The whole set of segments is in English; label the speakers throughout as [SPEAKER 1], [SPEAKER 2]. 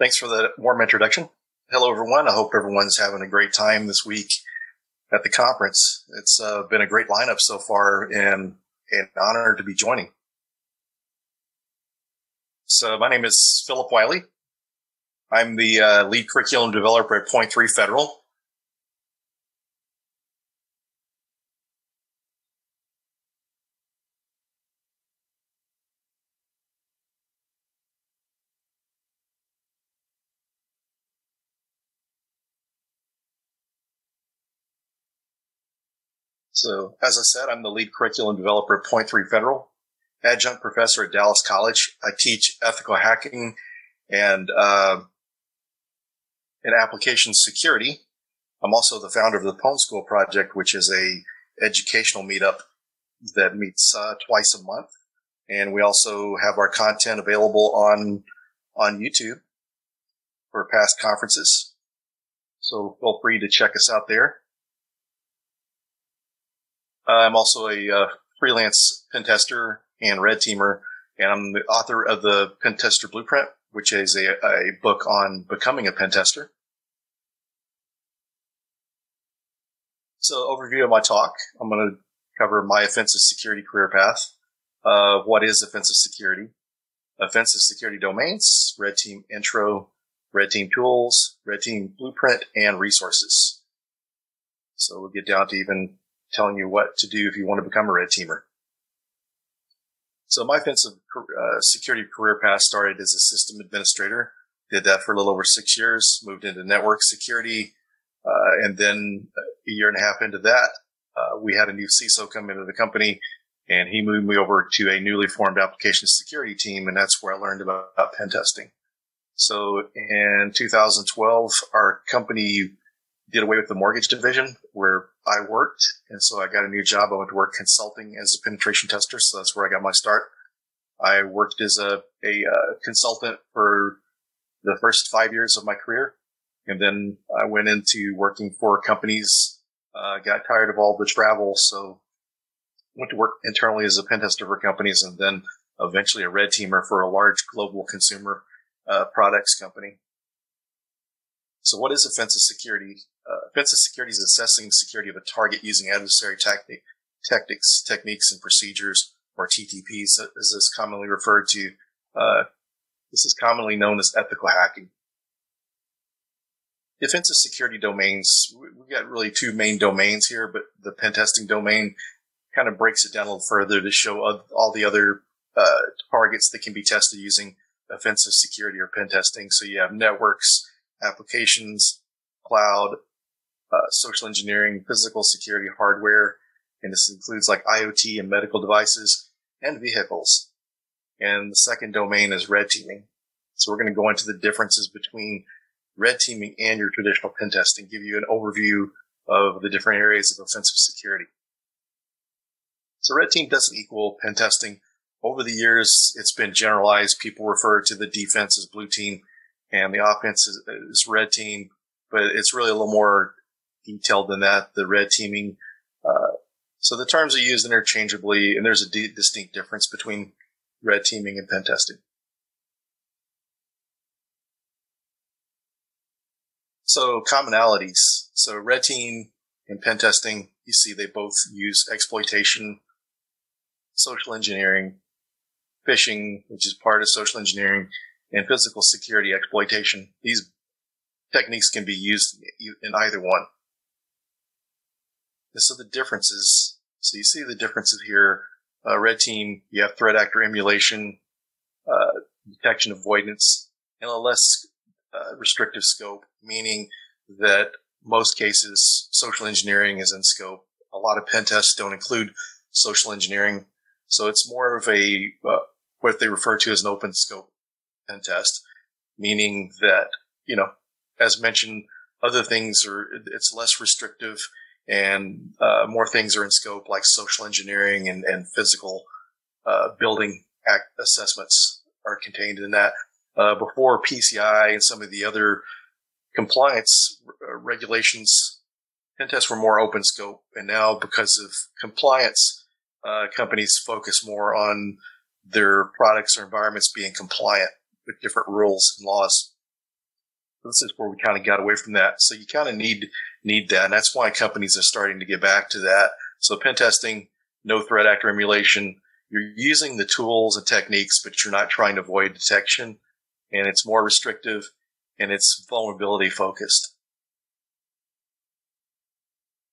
[SPEAKER 1] Thanks for the warm introduction. Hello, everyone. I hope everyone's having a great time this week at the conference. It's been a great lineup so far and an honor to be joining. So my name is Phillip Wylie. I'm the lead curriculum developer at Point3 Federal. So, as I said, I'm the lead curriculum developer at Point3 Federal, adjunct professor at Dallas College. I teach ethical hacking and application security. I'm also the founder of the Pwn School Project, which is a educational meetup that meets twice a month. And we also have our content available on YouTube for past conferences. So feel free to check us out there. I'm also a freelance pentester and red teamer, and I'm the author of the Pentester Blueprint, which is a book on becoming a pentester. So, overview of my talk. I'm going to cover my offensive security career path. What is offensive security? Offensive security domains, red team intro, red team tools, red team blueprint, and resources. So we'll get down to even telling you what to do if you want to become a red teamer. So my offensive security career path started as a system administrator. Did that for a little over 6 years, moved into network security, and then a year and a half into that, we had a new CISO come into the company, and he moved me over to a newly formed application security team, and that's where I learned about pen testing. So in 2012, our company did away with the mortgage division where I worked. And so I got a new job. I went to work consulting as a penetration tester. So that's where I got my start. I worked as a consultant for the first 5 years of my career. And then I went into working for companies, got tired of all the travel. So went to work internally as a pen tester for companies and then eventually a red teamer for a large global consumer products company. So what is offensive security? Offensive security is assessing the security of a target using adversary techniques and procedures, or TTPs, as is commonly referred to. This is commonly known as ethical hacking. The offensive security domains, we've got really two main domains here, but the pen testing domain kind of breaks it down a little further to show all the other targets that can be tested using offensive security or pen testing. So you have networks, applications, cloud, social engineering, physical security, hardware, and this includes like IoT and medical devices and vehicles. And the second domain is red teaming. So we're going to go into the differences between red teaming and your traditional pen testing, give you an overview of the different areas of offensive security. So red team doesn't equal pen testing. Over the years, it's been generalized. People refer to the defense as blue team and the offense is red team, but it's really a little more detailed than that, the red teaming. So the terms are used interchangeably, and there's a distinct difference between red teaming and pen testing. So commonalities. So red team and pen testing, you see they both use exploitation, social engineering, phishing, which is part of social engineering, and physical security exploitation. These techniques can be used in either one. So the differences. So you see the differences here. Red team, you have threat actor emulation, detection avoidance, and a less restrictive scope, meaning that most cases social engineering is in scope. A lot of pen tests don't include social engineering. So it's more of a what they refer to as an open scope pen test, meaning that, as mentioned, other things it's less restrictive and more things are in scope like social engineering and physical building assessments are contained in that. Before PCI and some of the other compliance regulations, pen tests were more open scope. And now because of compliance, companies focus more on their products or environments being compliant with different rules and laws. This is where we kind of got away from that. So you kind of need that. And that's why companies are starting to get back to that. So pen testing, no threat actor emulation, you're using the tools and techniques, but you're not trying to avoid detection. And it's more restrictive and it's vulnerability focused.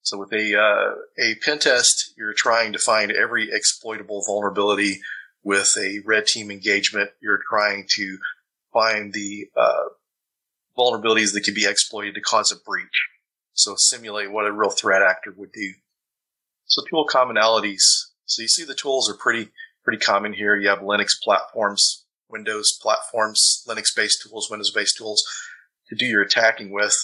[SPEAKER 1] So with a pen test, you're trying to find every exploitable vulnerability. With a red team engagement, you're trying to find the vulnerabilities that can be exploited to cause a breach. So simulate what a real threat actor would do. So tool commonalities. So you see the tools are pretty common here. You have Linux platforms, Windows platforms, Linux-based tools, Windows-based tools to do your attacking with.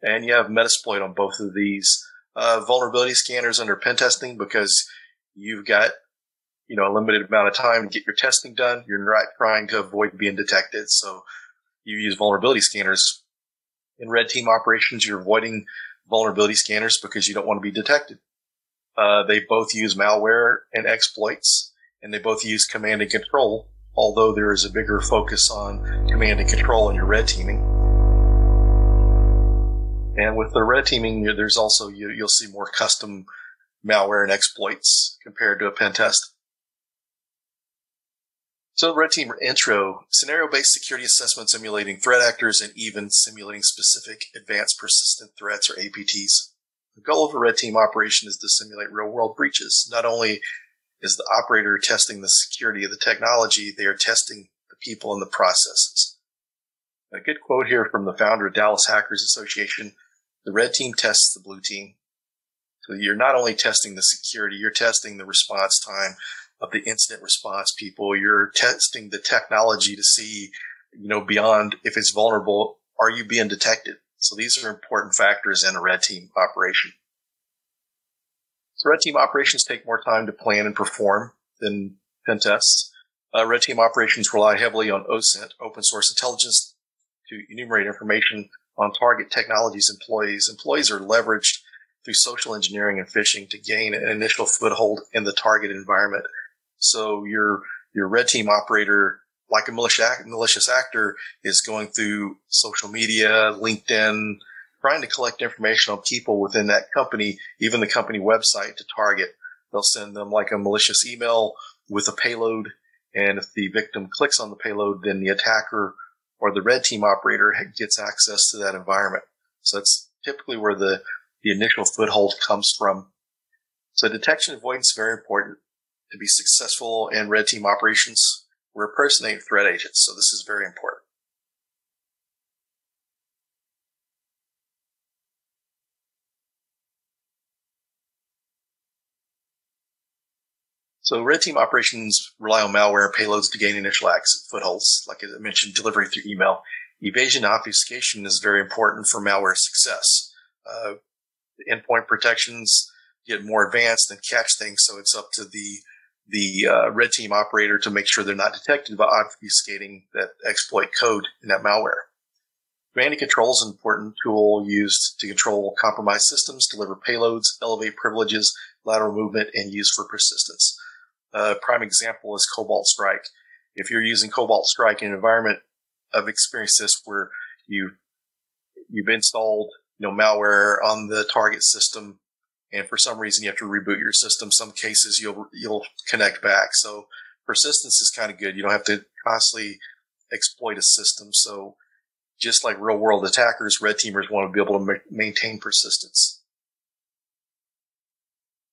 [SPEAKER 1] And you have Metasploit on both of these. Vulnerability scanners under pen testing because you've got a limited amount of time to get your testing done. You're not trying to avoid being detected. So you use vulnerability scanners. In red team operations, you're avoiding vulnerability scanners because you don't want to be detected. They both use malware and exploits, and they both use command and control, although there is a bigger focus on command and control in your red teaming. And with the red teaming, there's also, you'll see more custom malware and exploits compared to a pen test. So red team intro, scenario-based security assessment simulating threat actors and even simulating specific advanced persistent threats or APTs. The goal of a red team operation is to simulate real-world breaches. Not only is the operator testing the security of the technology, they are testing the people and the processes. A good quote here from the founder of Dallas Hackers Association, the red team tests the blue team. So you're not only testing the security, you're testing the response time of the incident response people. You're testing the technology to see, beyond if it's vulnerable, are you being detected? So these are important factors in a red team operation. So red team operations take more time to plan and perform than pen tests. Red team operations rely heavily on OSINT, open source intelligence, to enumerate information on target technologies employees. Employees are leveraged through social engineering and phishing to gain an initial foothold in the target environment. So your red team operator, like a malicious actor, is going through social media, LinkedIn, trying to collect information on people within that company, even the company website to target. They'll send them like a malicious email with a payload, and if the victim clicks on the payload, then the attacker or the red team operator gets access to that environment. So that's typically where the initial foothold comes from. So detection avoidance is very important. To be successful in red team operations, we're impersonating threat agents, so this is very important. So red team operations rely on malware and payloads to gain initial access footholds. Like I mentioned, delivery through email. Evasion and obfuscation is very important for malware success. The endpoint protections get more advanced and catch things, so it's up to the red team operator to make sure they're not detected by obfuscating that exploit code in that malware. Command and control is an important tool used to control compromised systems, deliver payloads, elevate privileges, lateral movement, and use for persistence. A prime example is Cobalt Strike. If you're using Cobalt Strike in an environment, I've experienced this where you've installed malware on the target system, and for some reason you have to reboot your system. Some cases you'll connect back. So persistence is kind of good. You don't have to constantly exploit a system. So just like real world attackers, red teamers want to be able to maintain persistence.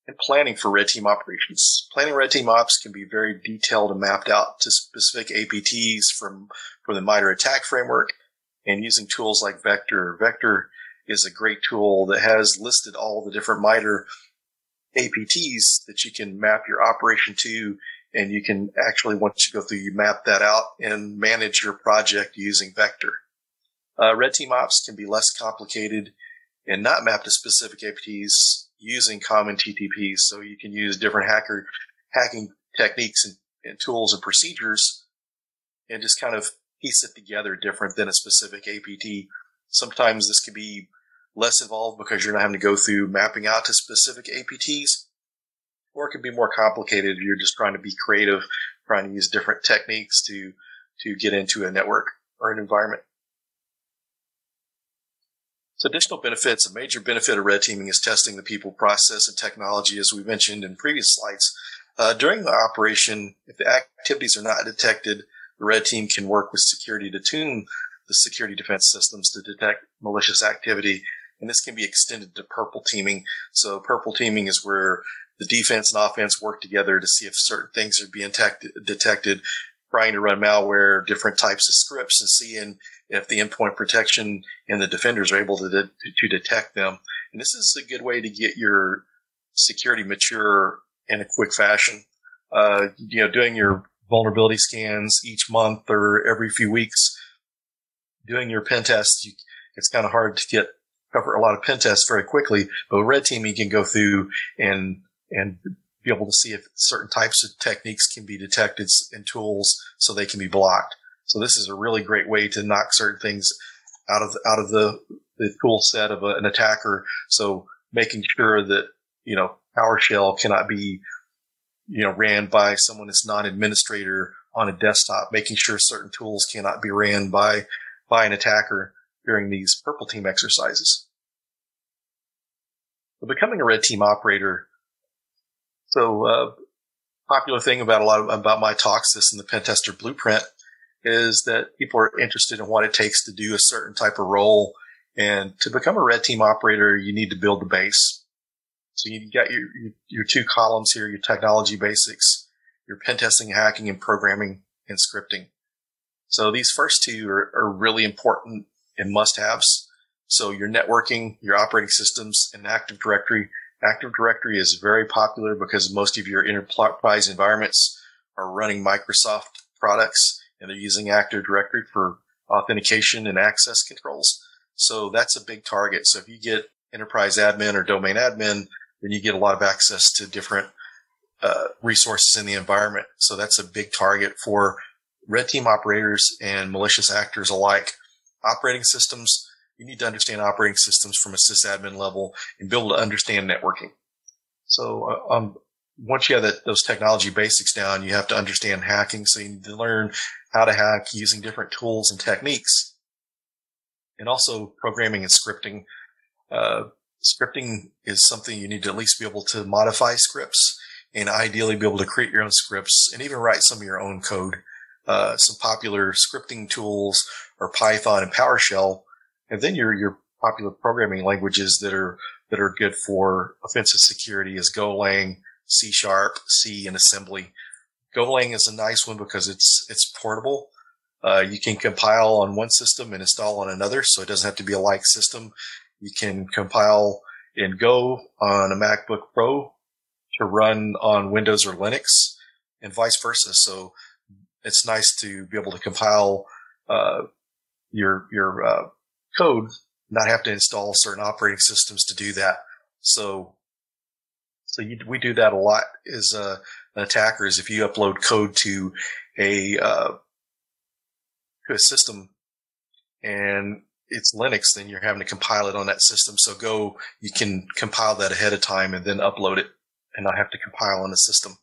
[SPEAKER 1] And planning for red team operations. Planning red team ops can be very detailed and mapped out to specific APTs from the MITRE ATT&CK framework, and using tools like Vector. Vector is a great tool that has listed all the different MITRE APTs that you can map your operation to, and you can actually, once you go through, you map that out and manage your project using Vector. Red team ops can be less complicated and not mapped to specific APTs using common TTPs, so you can use different hacking techniques and tools and procedures and just kind of piece it together different than a specific APT. Sometimes this could be less involved because you're not having to go through mapping out to specific APTs, or it could be more complicated if you're just trying to be creative, trying to use different techniques to get into a network or an environment. So additional benefits, a major benefit of red teaming is testing the people, process, and technology, as we mentioned in previous slides. During the operation, if the activities are not detected, the red team can work with security to tune the security defense systems to detect malicious activity. And this can be extended to purple teaming. So purple teaming is where the defense and offense work together to see if certain things are being detected, trying to run malware, different types of scripts, and seeing if the endpoint protection and the defenders are able to detect them. And this is a good way to get your security mature in a quick fashion. Doing your vulnerability scans each month or every few weeks, doing your pen tests, it's kind of hard to cover a lot of pen tests very quickly, but with red teaming, you can go through and be able to see if certain types of techniques can be detected and tools so they can be blocked. So this is a really great way to knock certain things out of the tool set of an attacker. So making sure that, PowerShell cannot be, ran by someone that's not an administrator on a desktop, making sure certain tools cannot be ran by an attacker during these purple team exercises. But becoming a red team operator. So, popular thing about my talks, this in the Pentester Blueprint, is that people are interested in what it takes to do a certain type of role. And to become a red team operator, you need to build the base. So you got your two columns here, your technology basics, your pen testing, hacking, and programming and scripting. So these first two are really important and must-haves. So your networking, your operating systems, and Active Directory. Active Directory is very popular because most of your enterprise environments are running Microsoft products, and they're using Active Directory for authentication and access controls. So that's a big target. So if you get enterprise admin or domain admin, then you get a lot of access to different resources in the environment. So that's a big target for red team operators and malicious actors alike. Operating systems, you need to understand operating systems from a sysadmin level and be able to understand networking. So once you have those technology basics down, you have to understand hacking. So you need to learn how to hack using different tools and techniques. And also programming and scripting. Scripting is something you need to at least be able to modify scripts and ideally be able to create your own scripts and even write some of your own code. Some popular scripting tools are Python and PowerShell. And then your popular programming languages that are good for offensive security is Golang, C#, C, and assembly. Golang is a nice one because it's portable. You can compile on one system and install on another, so it doesn't have to be a like system. You can compile in Go on a MacBook Pro to run on Windows or Linux, and vice versa. So it's nice to be able to compile your code, not have to install certain operating systems to do that. So we do that a lot as attackers. If you upload code to a system and it's Linux, then you're having to compile it on that system. So Go, you can compile that ahead of time and then upload it and not have to compile on the system.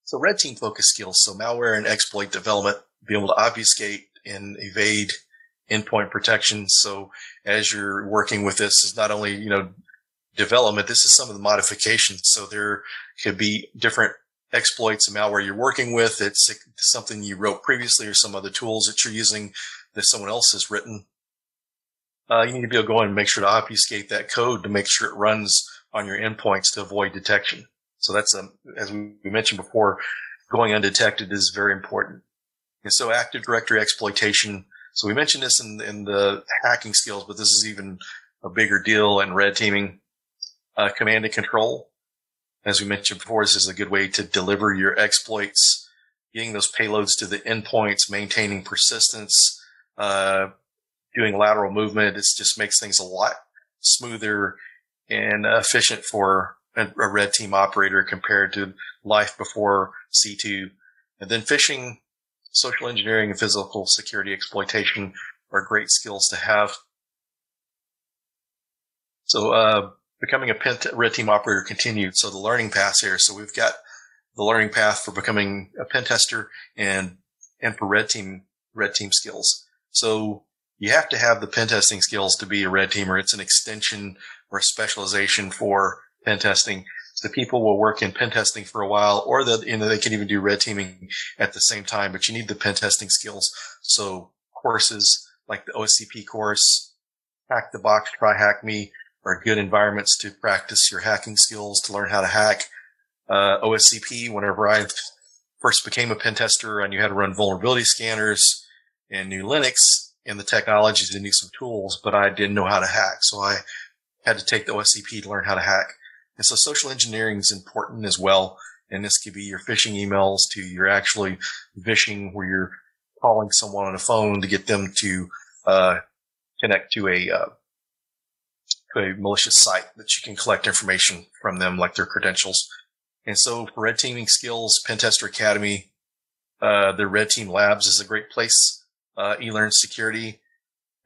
[SPEAKER 1] So red team focus skills. So malware and exploit development, be able to obfuscate and evade endpoint protection. So as you're working with this, is not only, development, this is some of the modifications. So there could be different exploits and malware you're working with. It's something you wrote previously or some other tools that you're using that someone else has written. You need to be able to go in and make sure to obfuscate that code to make sure it runs on your endpoints to avoid detection. So that's, as we mentioned before, going undetected is very important. And so Active Directory exploitation. So we mentioned this in the hacking skills, but this is even a bigger deal in red teaming. Command and control. As we mentioned before, this is a good way to deliver your exploits, getting those payloads to the endpoints, maintaining persistence, doing lateral movement. It just makes things a lot smoother and efficient for a red team operator compared to life before C2. And then phishing, social engineering, and physical security exploitation are great skills to have. So becoming a red team operator continued. So the learning paths here. So we've got the learning path for becoming a pen tester and for red team skills. So you have to have the pen testing skills to be a red teamer. It's an extension or a specialization for pen testing. So people will work in pen testing for a while, or they can even do red teaming at the same time, but you need the pen testing skills. So courses like the OSCP course, Hack the Box, Try Hack Me are good environments to practice your hacking skills, to learn how to hack. OSCP, whenever I first became a pen tester, I knew how to run vulnerability scanners and knew Linux and the technologies and knew some tools, but I didn't know how to hack. So I had to take the OSCP to learn how to hack. And so social engineering is important as well. And this could be your phishing emails to you're actually vishing where you're calling someone on a phone to get them to connect to a malicious site that you can collect information from them, like their credentials. And so for red teaming skills, Pentester Academy, the Red Team Labs is a great place. eLearn Security,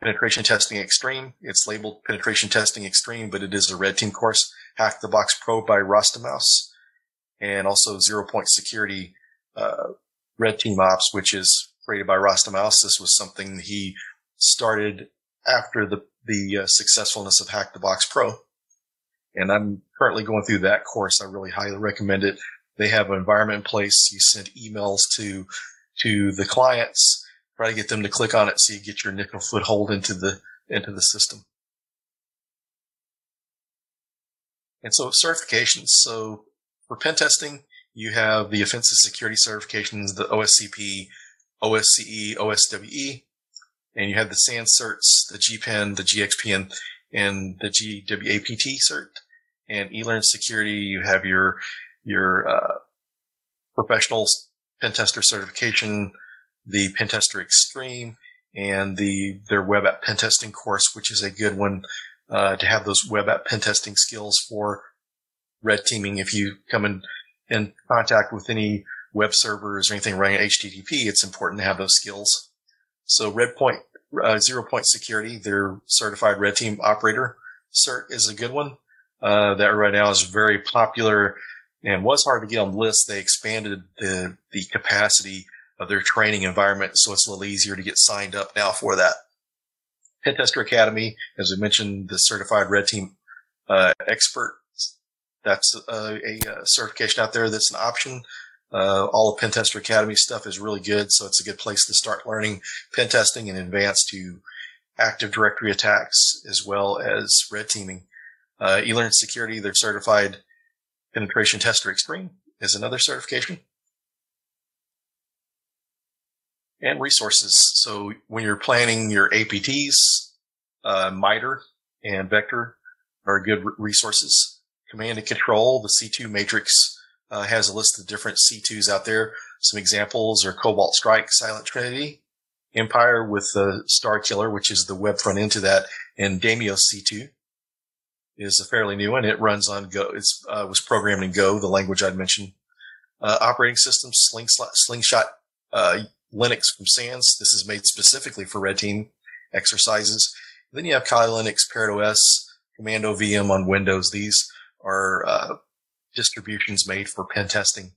[SPEAKER 1] Penetration Testing Extreme. It's labeled Penetration Testing Extreme, but it is a red team course. Hack the Box Pro by Rostamouse, and also 0 Point Security, Red Team Ops, which is created by Rostamouse. This was something he started after the successfulness of Hack the Box Pro. And I'm currently going through that course. I really highly recommend it. They have an environment in place. You send emails to the clients, try to get them to click on it so you get your initial foothold into the system. And so certifications. So for pen testing, you have the offensive security certifications, the OSCP, OSCE, OSWE, and you have the SANS certs, the GPen, the GXPN, and the GWAPT cert. And eLearn Security, you have your professional pen tester certification, the Pentester Extreme, and their web app pen testing course, which is a good one to have those web app pen testing skills for red teaming. If you come in contact with any web servers or anything running HTTP, it's important to have those skills. So 0 Point Security, their certified red team operator cert is a good one. That right now is very popular and was hard to get on the list. They expanded the capacity of their training environment, so it's a little easier to get signed up now for that. Pentester Academy, as we mentioned, the certified red team expert. That's a certification out there that's an option. All of Pentester Academy stuff is really good, so it's a good place to start learning pen testing and advance to Active Directory attacks as well as red teaming. eLearn Security, their certified Penetration Tester Extreme is another certification. And resources. So when you're planning your APTs, MITRE and Vector are good resources. Command and Control, the C2 matrix has a list of different C2s out there. Some examples are Cobalt Strike, Silent Trinity, Empire with the Star Killer, which is the web front end to that, and Damios C2 is a fairly new one. It runs on Go. It was programmed in Go, the language I'd mentioned. Operating systems, Slingshot Linux from SANS. This is made specifically for red team exercises. Then you have Kali Linux, Parrot OS, Commando VM on Windows. These are distributions made for pen testing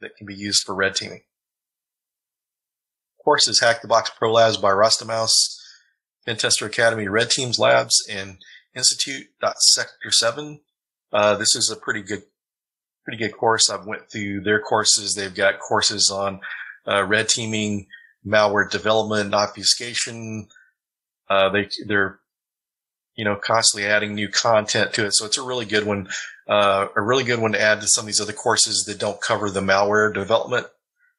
[SPEAKER 1] that can be used for red teaming. Courses: Hack the Box Pro Labs by Rostamouse, Pentester Academy Red Teams Labs, and Institute.Sector7. This is a pretty good course. I've went through their courses. They've got courses on red teaming, malware development, and obfuscation. They're constantly adding new content to it. So it's a really good one to add to some of these other courses that don't cover the malware development.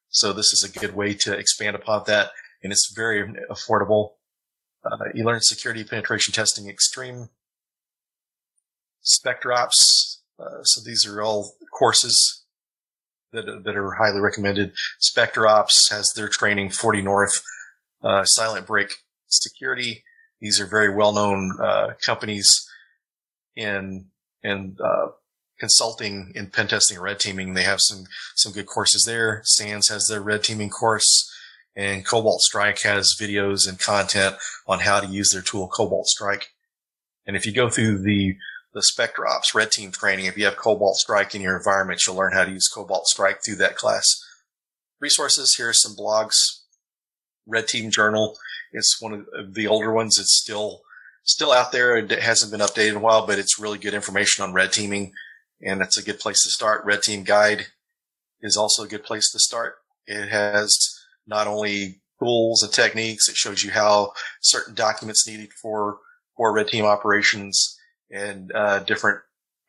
[SPEAKER 1] So this is a good way to expand upon that, and it's very affordable. eLearn Security Penetration Testing Extreme, SpectreOps. So these are all courses that are highly recommended. SpectreOps has their training, 40 North, Silent Break Security. These are very well-known companies in consulting in pen testing and red teaming. They have some good courses there. SANS has their red teaming course, and Cobalt Strike has videos and content on how to use their tool, Cobalt Strike. And if you go through the SpectreOps red team training, if you have Cobalt Strike in your environment, you'll learn how to use Cobalt Strike through that class. Resources: here are some blogs. Red Team Journal. It's one of the older ones. It's still out there. It hasn't been updated in a while, but it's really good information on red teaming, and that's a good place to start. Red Team Guide is also a good place to start. It has not only tools and techniques, it shows you how certain documents needed for red team operations and different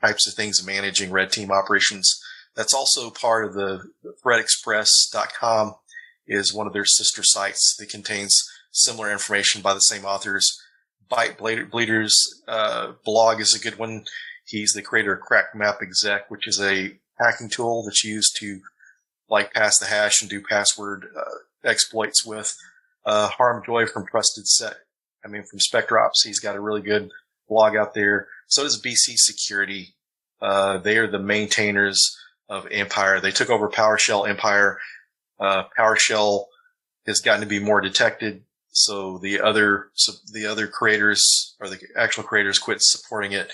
[SPEAKER 1] types of things managing red team operations. That's also part of the threatexpress.com is one of their sister sites that contains similar information by the same authors. Byte Bleeder's blog is a good one. He's the creator of CrackMapExec, which is a hacking tool that's used to pass the hash and do password exploits with. Harm Joy from from SpectropS. He's got a really good blog out there. So does BC Security. They are the maintainers of Empire. They took over PowerShell Empire. PowerShell has gotten to be more detected. So the other creators, or the actual creators, quit supporting it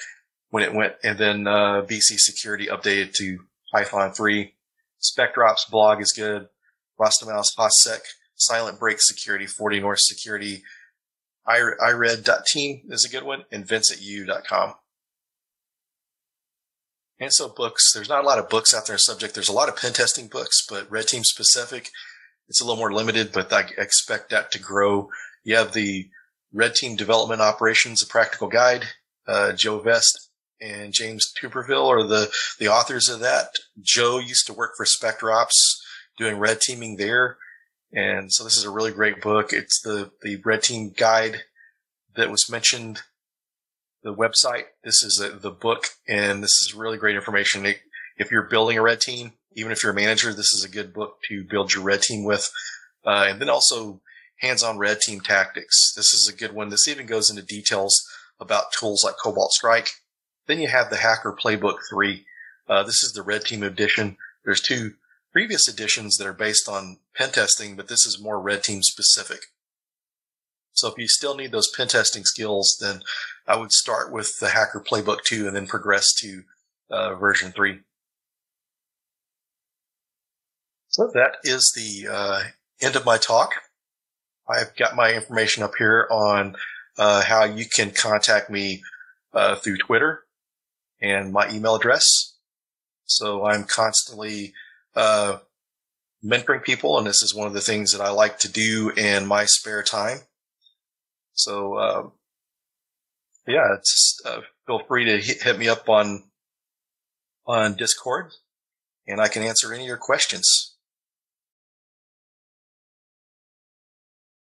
[SPEAKER 1] when it went, and then BC Security updated to Python 3. SpectropS blog is good. Rostamaus HotSec, Silent Break Security, 40 North Security, iRed.team is a good one, and VinceAtU.com. And so books, there's not a lot of books out there in subject. There's a lot of pen testing books, but red team specific, it's a little more limited, but I expect that to grow. You have the Red Team Development Operations, a Practical Guide. Joe Vest and James Tuberville are the authors of that. Joe used to work for SpectropS doing red teaming there. And so this is a really great book. It's the Red Team Guide that was mentioned, the website. This is the book, and this is really great information. If you're building a red team, even if you're a manager, this is a good book to build your red team with. And then also hands-on red team tactics. This is a good one. This even goes into details about tools like Cobalt Strike. Then you have the Hacker Playbook 3. This is the red team edition. There's 2 previous editions that are based on pen testing, but this is more red team specific. So if you still need those pen testing skills, then I would start with the Hacker Playbook 2 and then progress to version 3. So that is the end of my talk. I've got my information up here on how you can contact me through Twitter and my email address. So I'm constantly mentoring people, and this is one of the things that I like to do in my spare time. So just feel free to hit me up on Discord, and I can answer any of your questions.